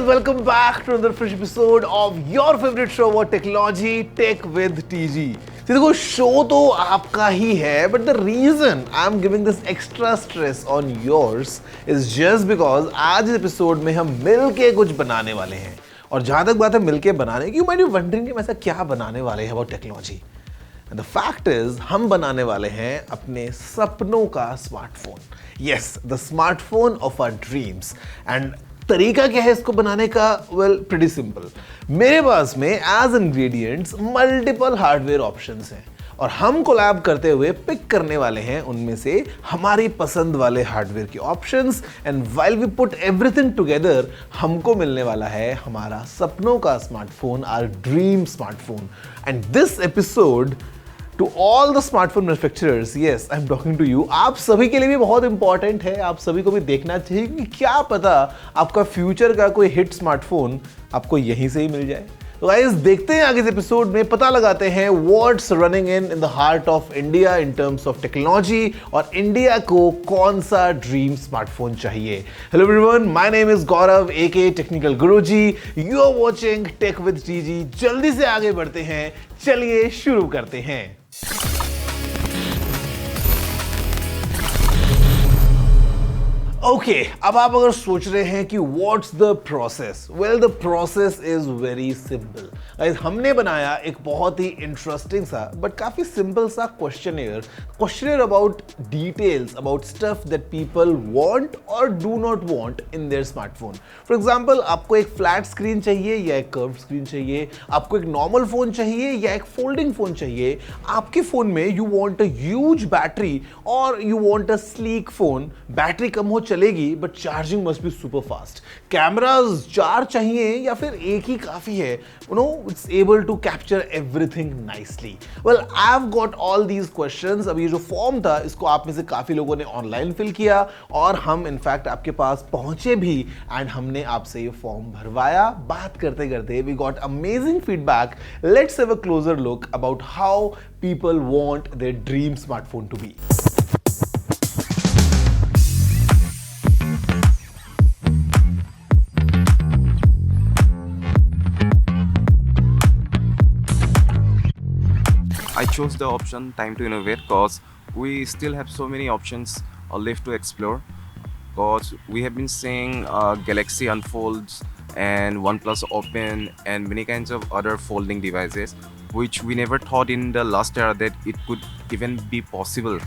welcome back to another fresh episode of your favorite show about technology, Tech with TG. देखो show तो आपका ही है, but the reason I'm giving this extra stress on yours is just because आज इस episode में हम मिलके कुछ बनाने वाले हैं. और जहां तक बात है मिलके बनाने की, you might be wondering कि ऐसा क्या बनाने वाले हैं about technology. And the fact is, हम बनाने वाले हैं अपने सपनों का smartphone. Yes, the smartphone of our dreams. And तरीका क्या है इसको बनाने का? Well pretty simple. मेरे पास में as ingredients multiple hardware options हैं और हम कोलैब करते हुए पिक करने वाले हैं उनमें से हमारी पसंद वाले हार्डवेयर के options. And while we put everything together, हमको मिलने वाला है हमारा सपनों का smartphone, our dream smartphone. And this episode To all the smartphone manufacturers, yes, I'm talking to you. आप सभी के लिए भी बहुत इंपॉर्टेंट है. आप सभी को भी देखना चाहिए कि क्या पता आपका फ्यूचर का कोई हिट स्मार्टफोन आपको यहीं से ही मिल जाए. तो गाइस देखते हैं आगे इस एपिसोड में, पता लगाते हैं what's running in the heart of India in terms of technology और इंडिया को कौन सा ड्रीम स्मार्टफोन चाहिए. Hello everyone, my name is Gaurav aka technical Guruji. You are watching tech with TG. जल्दी से आगे बढ़ते हैं, चलिए शुरू करते हैं. ओके, अब आप अगर सोच रहे हैं कि what's the process, well the process is very simple. हमने बनाया एक बहुत ही इंटरेस्टिंग सा बट काफी सिंपल सा questionnaire about details about stuff that people want और do not want in their smartphone. For example, आपको एक फ्लैट स्क्रीन चाहिए या एक कर्व स्क्रीन चाहिए, आपको एक नॉर्मल फोन चाहिए या एक फोल्डिंग फोन चाहिए, आपके फोन में you want a huge battery और you want a sleek phone. Battery कम हो चलेगी but charging must be super fast. Cameras 4 चाहिए या फिर एक ही काफी है. You know, it's able to capture everything nicely. Well, I have got all these questions. अब ये जो फॉर्म था इसको आप में से काफी लोगों ने ऑनलाइन फिल किया और हम इनफैक्ट आपके पास पहुंचे भी एंड हमने आपसे ये फॉर्म भरवाया. बात करते करते we got amazing feedback. Let's have a closer look about how people want their dream smartphone to be. I chose the option time to innovate because we still have so many options left to explore. Because we have been seeing Galaxy Unfolds and OnePlus Open and many kinds of other folding devices, which we never thought in the last era that it could even be possible.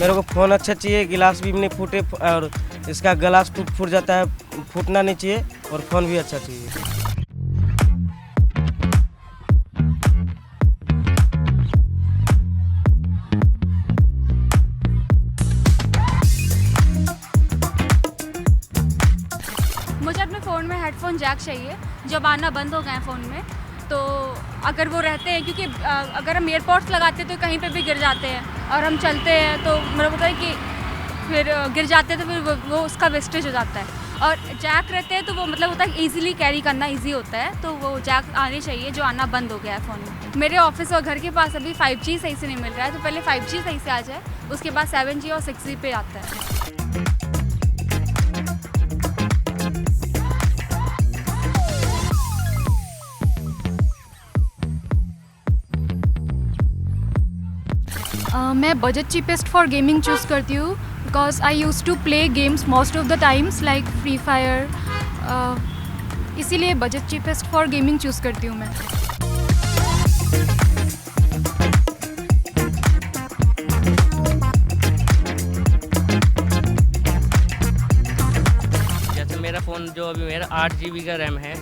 मेरे को phone अच्छा चाहिए, गिलास भी नहीं फूटे और इसका ग्लास फूट जाता है, फूटना नहीं चाहिए और फ़ोन भी अच्छा चाहिए. मुझे अपने फ़ोन में हेडफोन जैक चाहिए जो आना बंद हो गए हैं फ़ोन में. तो अगर वो रहते हैं, क्योंकि अगर हम एयरपॉड्स लगाते हैं तो कहीं पे भी गिर जाते हैं और हम चलते हैं तो मेरा पता है कि फिर गिर जाते हैं तो फिर वो उसका वेस्टेज हो जाता है. और जैक रहते हैं तो वो मतलब होता है ईज़िली कैरी करना ईजी होता है. तो वो जैक आने चाहिए जो आना बंद हो गया है फ़ोन में. मेरे ऑफिस और घर के पास अभी 5G सही से नहीं मिल रहा है, तो पहले 5G सही से आ जाए, उसके बाद 7G और 6G पे आता है. मैं budget cheapest for gaming choose करती हूँ because I use to play games most of the times like Free Fire. इसीलिए budget cheapest for gaming choose करती हूँ मैं. जैसे मेरा फ़ोन जो अभी मेरा 8 GB का रैम है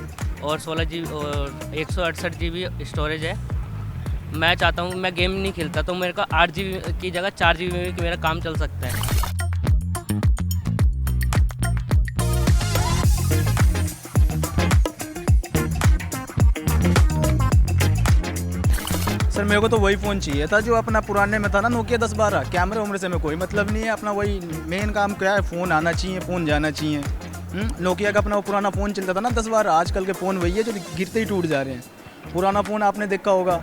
और 16 GB और 168 GB स्टोरेज है. मैं चाहता हूँ, मैं गेम नहीं खेलता तो मेरे को 8 GB की जगह 4 GB में मेरा काम चल सकता है. सर मेरे को तो वही फ़ोन चाहिए था जो अपना पुराने में था ना, नोकिया 1012. कैमरे उम्र से में कोई मतलब नहीं है, अपना वही मेन काम क्या है, फ़ोन आना चाहिए, फ़ोन जाना चाहिए. नोकिया का अपना वो पुराना फ़ोन चलता था ना 1012. आजकल के फ़ोन वही है जो गिरते ही टूट जा रहे हैं. पुराना फ़ोन आपने देखा होगा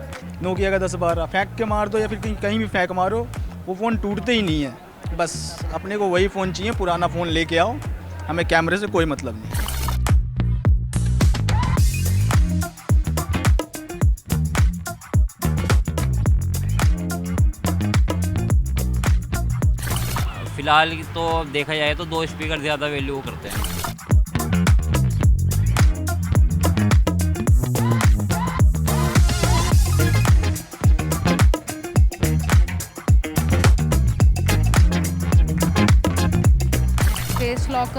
नोकिया का 1012, फेंक के मार दो या फिर कहीं भी फेंक मारो वो फ़ोन टूटते ही नहीं है। बस अपने को वही फ़ोन चाहिए, पुराना फ़ोन लेके आओ, हमें कैमरे से कोई मतलब नहीं। फ़िलहाल तो देखा जाए तो 2 स्पीकर ज़्यादा वैल्यू करते हैं। फेस लॉक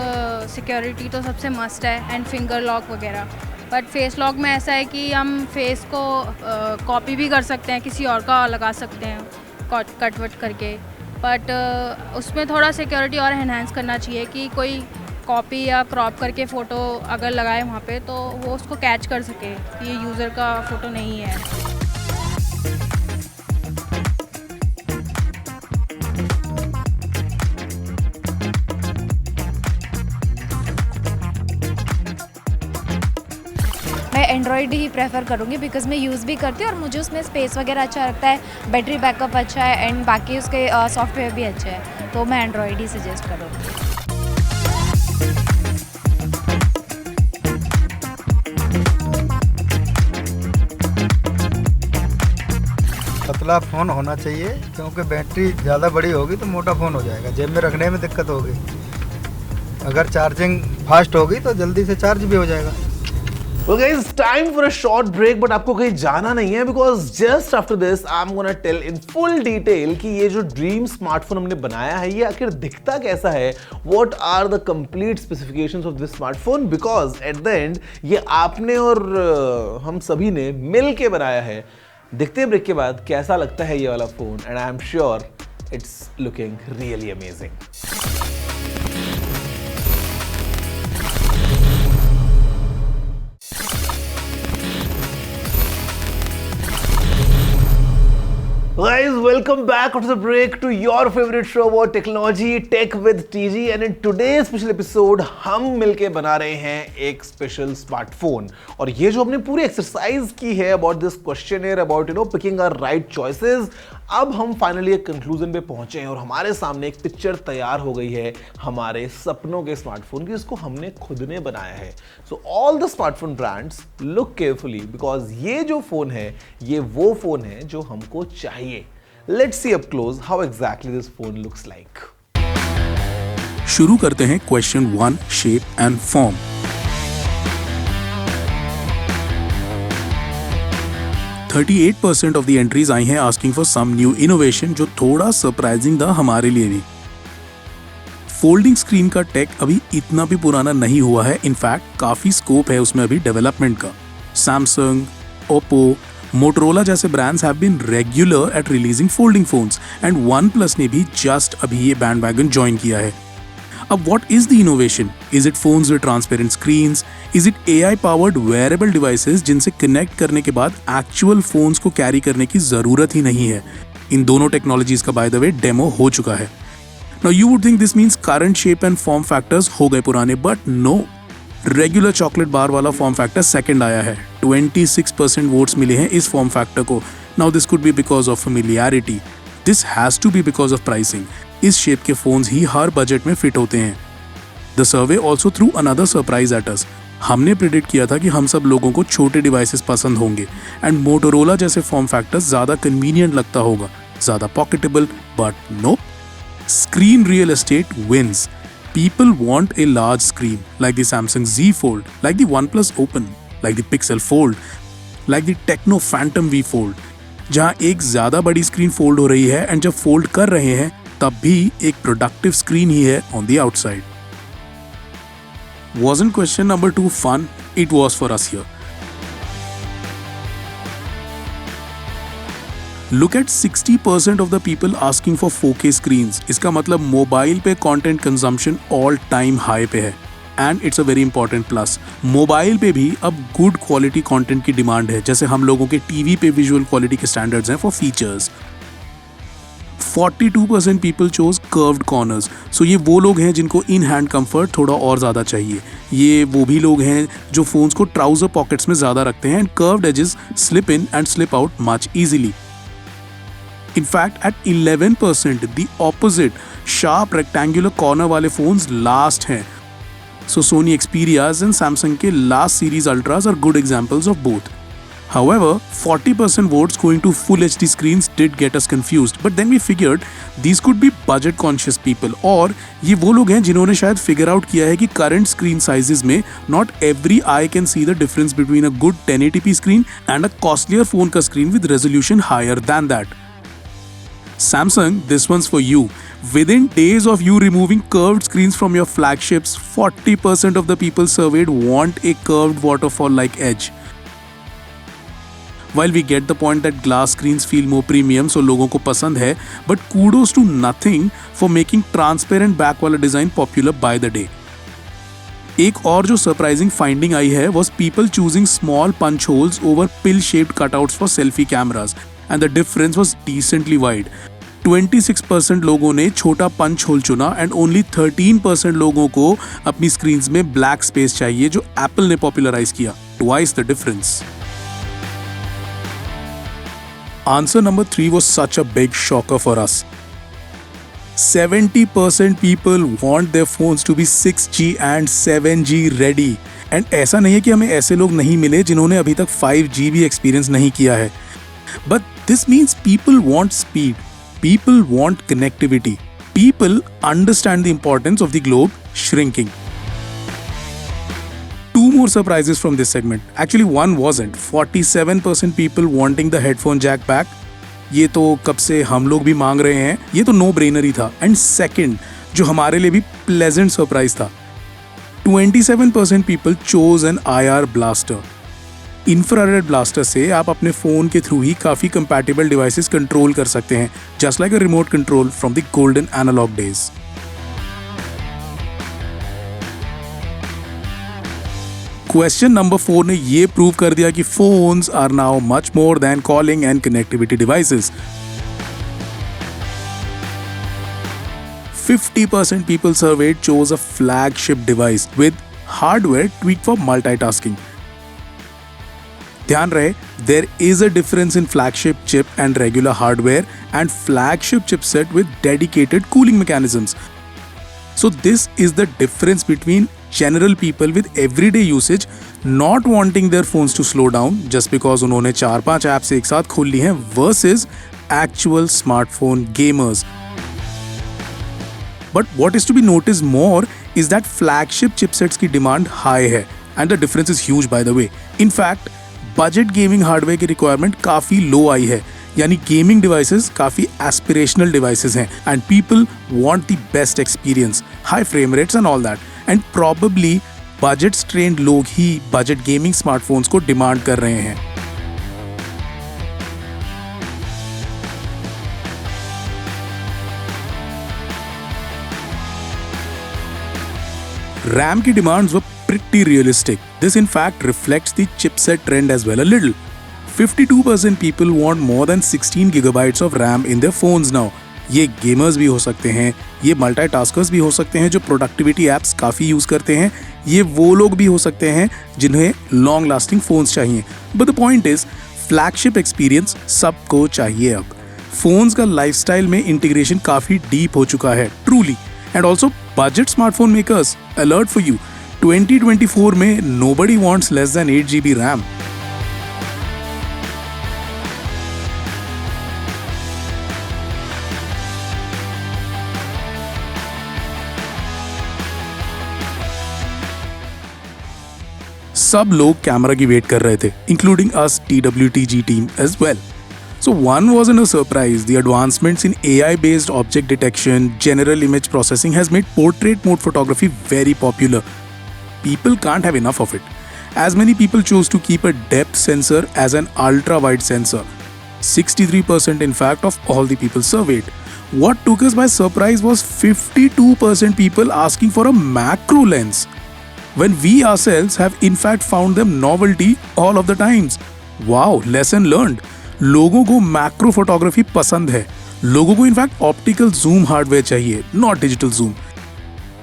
सिक्योरिटी तो सबसे मस्ट है एंड फिंगर लॉक वगैरह, बट फेस लॉक में ऐसा है कि हम फेस को कॉपी भी कर सकते हैं, किसी और का लगा सकते हैं कट वट करके, बट उसमें थोड़ा सिक्योरिटी और एनहांस करना चाहिए कि कोई कॉपी या क्रॉप करके फ़ोटो अगर लगाए वहाँ पे तो वो उसको कैच कर सके कि ये यूज़र का फ़ोटो नहीं है। मैं एंड्रॉयड ही प्रेफर करूँगी बिकॉज़ मैं यूज़ भी करती हूँ और मुझे उसमें स्पेस वगैरह अच्छा लगता है, बैटरी बैकअप अच्छा है एंड बाकी उसके सॉफ्टवेयर भी अच्छे हैं, तो मैं एंड्रॉयड ही सजेस्ट करूँगी। पतला फ़ोन होना चाहिए क्योंकि बैटरी ज़्यादा बड़ी होगी तो मोटा फ़ोन हो जाएगा, जेब में रखने में दिक्कत होगी। अगर चार्जिंग फास्ट होगी तो जल्दी से चार्ज भी हो जाएगा। Well guys, time for a short break, but आपको कहीं जाना नहीं है because just after this I'm gonna tell in full detail कि ये जो ड्रीम स्मार्टफोन हमने बनाया है ये आखिर दिखता कैसा है, what are the complete specifications of this smartphone, because at the end ये आपने और हम सभी ने मिल के बनाया है। देखते हैं ब्रेक के बाद कैसा लगता है ये वाला phone, and I am sure it's looking really amazing. Guys, welcome back after the break to your favorite show about technology, Tech with TG, and in today's special episode हम मिलके बना रहे हैं एक स्पेशल स्मार्टफोन। और ये जो हमने पूरी एक्सरसाइज की है about this questionnaire, about picking our right choices, अब हम फाइनली एक कंक्लूजन पे पहुंचे हैं और हमारे सामने एक पिक्चर तैयार हो गई है हमारे सपनों के स्मार्टफोन की, जिसको हमने खुद ने बनाया है। So all the smartphone brands look carefully because ये जो फोन है ये वो फोन है जो हमको चाहिए। Let's see up close how exactly this phone looks like. शुरू करते हैं question 1, shape and form. %38% of the entries I हैं asking for some new innovation, जो थोड़ा सरप्राइजिंग था हमारे लिए भी। फोल्डिंग स्क्रीन का टेक अभी इतना भी पुराना नहीं हुआ है, इनफैक्ट काफी स्कोप है उसमें अभी डेवलपमेंट का। सैमसंग, ओप्पो, मोटरोला जैसे brands have been regular at releasing folding phones and OnePlus ने भी जस्ट अभी ये बैंडवैगन ज्वाइन किया है। अब what is the innovation? Is it phones with transparent screens? Is it AI powered wearable devices जिनसे connect करने के बाद एक्चुअल फोन्स को कैरी करने की जरूरत ही नहीं है? इन दोनों टेक्नोलॉजीज का बाय द वे डेमो हो चुका है। Now you would think this means current shape and form factors हो गए पुराने, but no. Regular chocolate bar वाला फॉर्म फैक्टर सेकंड आया है। 26% वोट्स मिले हैं इस फॉर्म फैक्टर को। Now this could be because of familiarity, this has to be because of pricing. इस शेप के फोन्स ही हर बजट में फिट होते हैं। The survey also threw another surprise at us. हमने प्रिडिक्ट किया था कि हम सब लोगों को छोटे डिवाइसेस पसंद होंगे एंड मोटोरोला जैसे फॉर्म फैक्टर्स ज्यादा कन्वीनियंट लगता होगा, ज्यादा pocketable, but no, screen real estate wins. People want a large screen like the Samsung Z Fold, like the OnePlus Open, like the Pixel Fold, like the Tecno Phantom V Fold, जहां एक ज्यादा बड़ी screen fold हो रही है and जब fold कर रहे हैं तब भी एक प्रोडक्टिव स्क्रीन ही है on the outside. Wasn't question number 2 fun? It was for us here. Look at 60% of the people asking for 4K screens. इसका मतलब मोबाइल पे content consumption all time high पे है and it's a very important plus. Mobile पे भी अब good quality content की demand है, जैसे हम लोगों के टीवी पे विजुअल क्वालिटी के स्टैंडर्ड्स हैं for features. 42% people chose curved corners, so ये वो लोग हैं जिनको इन हैंड कंफर्ट थोड़ा और ज़्यादा चाहिए। ये वो भी लोग हैं जो फोन्स को ट्राउजर पॉकेट्स में ज़्यादा रखते हैं and curved edges slip in and slip out much easily. In fact, at 11%, the opposite, sharp rectangular corner वाले phones last हैं. So Sony Xperias and Samsung के last series Ultras are good examples of both. However, 40% votes going to full HD screens did get us confused. But then we figured these could be budget conscious people, और ये वो लोग हैं जिन्होंने शायद figure out किया है कि current screen sizes में not every eye can see the difference between a good 1080p screen and a costlier phone का screen with resolution higher than that. Samsung, this one's for you. Within days of you removing curved screens from your flagships, 40% of the people surveyed want a curved waterfall-like edge. While we get the point that glass screens feel more premium, so लोगों को पसंद है, but kudos to Nothing for making transparent back वाला design popular by the day. एक और जो surprising finding आई है was people choosing small punch holes over pill-shaped cutouts for selfie cameras. And the difference was decently wide. 26% लोगों ने छोटा punch hole चुना and only 13% लोगों को अपनी स्क्रीन्स में ब्लैक स्पेस चाहिए, जो एप्पल ने पॉपुलराइज किया. Twice the difference. Answer number 3 was such a big shocker for us. 70% people want their phones to be 6G and 7G ready. And ऐसा नहीं है कि हमें ऐसे लोग नहीं मिले जिन्होंने अभी तक 5G भी एक्सपीरियंस नहीं किया है. But this means people want speed. People want connectivity. People understand the importance of the globe shrinking. Two more surprises from this segment. Actually, one wasn't. 47% people wanting the headphone jack back. ये तो कब से हम लोग भी मांग रहे हैं. ये तो no brainer ही था. And second, जो हमारे लिए भी pleasant surprise था. 27% people chose an IR blaster. Infrared blaster से आप अपने फ़ोन के थ्रू ही काफ़ी कंपैटिबल डिवाइसेस कंट्रोल कर सकते हैं, just like a remote control from the golden analog days. Question number 4 ने ये प्रूव कर दिया कि phones are now much more than calling and connectivity devices. 50% people surveyed chose a flagship device with hardware tweaked for multitasking. ध्यान रहे, there is a difference in flagship chip and regular hardware and flagship chipset with dedicated cooling mechanisms. So this is the difference between general people with everyday usage not wanting their phones to slow down just because उन्होंने 4-5 apps एक साथ खोल ली हैं versus actual smartphone gamers. But what is to be noticed more is that flagship chipsets की demand high है and the difference is huge by the way. In fact, budget gaming hardware की requirement काफ़ी लो आई है, यानी gaming devices काफ़ी aspirational devices हैं and people want the best experience, high frame rates and all that. And probably budget strained लोग ही budget gaming smartphones को demand कर रहे हैं. RAM की demands were pretty realistic. This in fact reflects the chipset trend as well a little. 52% people want more than 16 gigabytes of RAM in their phones now. ये gamers भी हो सकते हैं, ये मल्टीटास्कर्स भी हो सकते हैं जो प्रोडक्टिविटी एप्स काफ़ी यूज़ करते हैं, ये वो लोग भी हो सकते हैं जिन्हें लॉन्ग लास्टिंग फ़ोन्स चाहिए. But the point is flagship experience सबको चाहिए अब. फ़ोन्स का लाइफस्टाइल में इंटीग्रेशन काफ़ी डीप हो चुका है, truly. And also budget smartphone makers, alert for you, 2024 में nobody wants less than 8 GB RAM. सब लोग कैमरा की वेट कर रहे थे, including us TWTG team as well. So one wasn't a surprise. The advancements in AI-based object detection, general image processing has made portrait mode photography very popular. People can't have enough of it. As many people chose to keep a depth sensor as an ultra-wide sensor. 63% in fact of all the people surveyed. What took us by surprise was 52% people asking for a macro lens, when we ourselves have in fact found them novelty all of the times. Wow, lesson learned. लोगों को macro photography पसंद है, लोगों को in fact optical zoom hardware चाहिए, not digital zoom.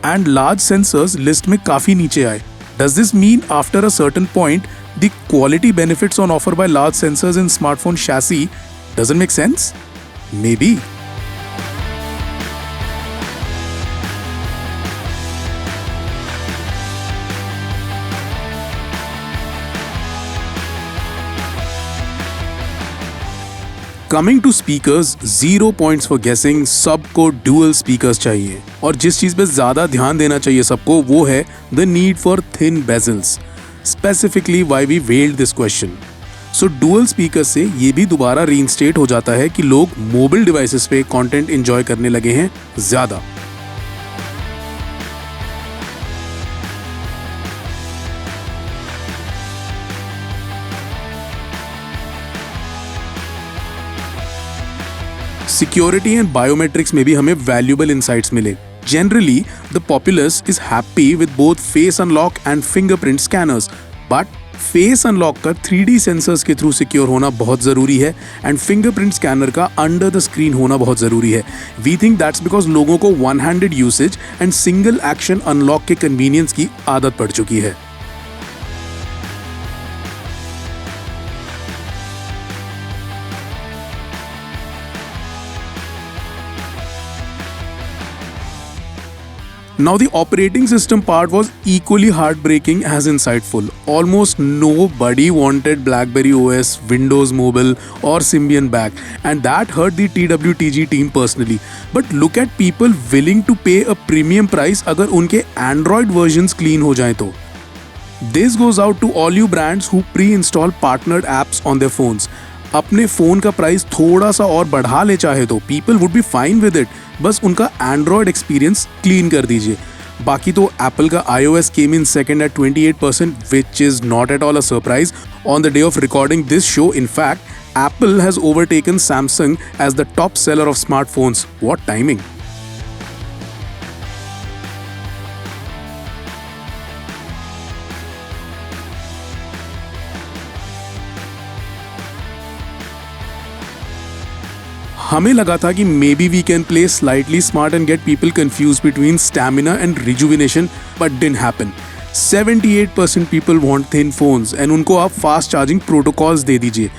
And large sensors list में काफ़ी नीचे आए. Does this mean after a certain point, the quality benefits on offer by large sensors in smartphone chassis doesn't make sense? Maybe. Coming to speakers, 0 points for guessing, सबको dual speakers चाहिए। और जिस चीज पे ज्यादा ध्यान देना चाहिए सबको वो है the need for thin bezels. Specifically why we weld this question. So dual speaker से ये भी दोबारा रीइंस्टेट हो जाता है कि लोग मोबाइल डिवाइसेस पे कंटेंट एंजॉय करने लगे हैं ज्यादा। सिक्योरिटी एंड बायोमेट्रिक्स में भी हमें वैल्यूएबल इनसाइट्स मिले। Generally the populace is happy with both face unlock and fingerprint scanners, but face unlock का 3D सेंसर्स के थ्रू सिक्योर होना बहुत जरूरी है एंड फिंगरप्रिंट स्कैनर का अंडर द स्क्रीन होना बहुत जरूरी है। वी थिंक दैट्स बिकॉज लोगों को one handed usage and single action unlock के कन्वीनियंस की आदत पड़ चुकी है। Now the operating system part was equally heartbreaking as insightful. Almost nobody wanted BlackBerry OS, Windows Mobile or Symbian back, and that hurt the TWTG team personally. But look at people willing to pay a premium price अगर उनके Android versions clean हो जाएं तो। This goes out to all you brands who pre-install partnered apps on their phones. अपने phone का price थोड़ा सा और बढ़ा ले चाहे तो people would be fine with it, बस उनका एंड्रॉयड एक्सपीरियंस क्लीन कर दीजिए। बाकी तो एप्पल का iOS came in second at 28%, which is not at all a surprise. On the day of recording this show, in fact, Apple has overtaken Samsung as the top seller of smartphones. What timing! हमें लगा था कि maybe we can play slightly smart and get people confuse between stamina and rejuvenation, but didn't happen. 78% people want thin phones and उनको आप fast charging protocols दे दीजिए।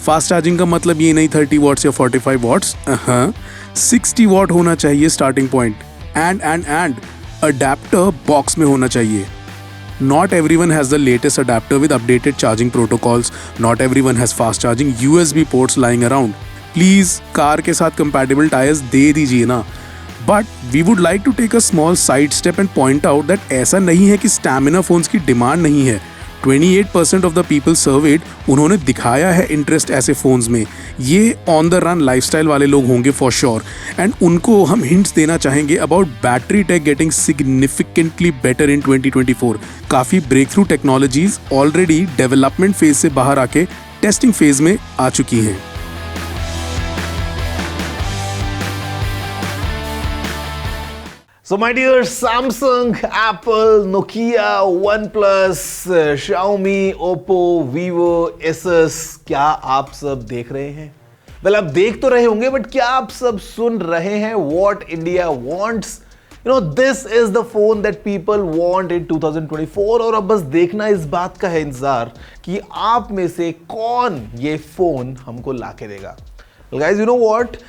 Fast charging का मतलब ये नहीं 30 वॉट्स या 45 वॉट्स, 60 वॉट होना चाहिए starting point. And adapter box में होना चाहिए। Not everyone has the latest adapter with updated charging protocols. Not everyone has fast charging USB ports lying around. Please car के साथ कंपैटिबल टायर्स दे दीजिए ना। But we would like to take a small side step and point out that ऐसा नहीं है कि stamina phones की डिमांड नहीं है। 28% ऑफ द पीपल सर्वेड उन्होंने दिखाया है इंटरेस्ट ऐसे फोन्स में। ये ऑन द रन लाइफस्टाइल वाले लोग होंगे फॉर श्योर, एंड उनको हम हिंट्स देना चाहेंगे about battery tech getting significantly better in 2024। काफ़ी breakthrough technologies already development phase से बाहर आके टेस्टिंग फेज में आ चुकी हैं। So my dear Samsung, Apple, Nokia, OnePlus, Xiaomi, Oppo, Vivo, Asus, क्या आप सब देख रहे हैं? Well, आप देख तो रहे होंगे, बट क्या आप सब सुन रहे हैं what India wants? You know, this is the phone that people want in 2024, और अब बस देखना इस बात का है इंतजार कि आप में से कौन ये फोन हमको लाके देगा। Well guys, you know what?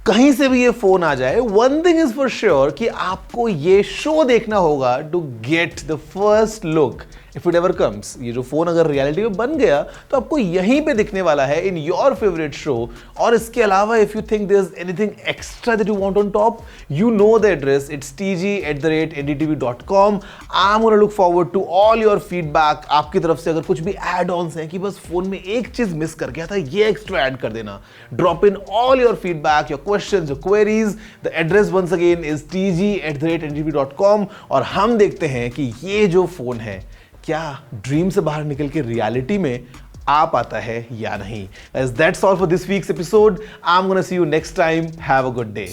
कहीं से भी ये फोन आ जाए, one thing is for sure कि आपको ये शो देखना होगा to get the first look if it ever comes. ये जो फोन अगर रियलिटी में बन गया तो आपको यहीं पे दिखने वाला है इन योर फेवरेट शो। और इसके अलावा if you think there is anything extra that you want on top, you know the address, it's tg@ndtv.com। I am gonna look forward to all your feedback. आपकी तरफ से अगर कुछ भी add ons हैं कि बस फोन में एक चीज मिस कर गया था, ये एक्स्ट्रा ऐड कर देना, drop in all your feedback, your questions, your queries. The address once again is tg@ndtv.com। और हम देखते हैं कि ये जो फोन है क्या ड्रीम से बाहर निकल के रियलिटी में आ पाता है या नहीं। That's all for this week's episode. I'm gonna see you next time. Have a good day.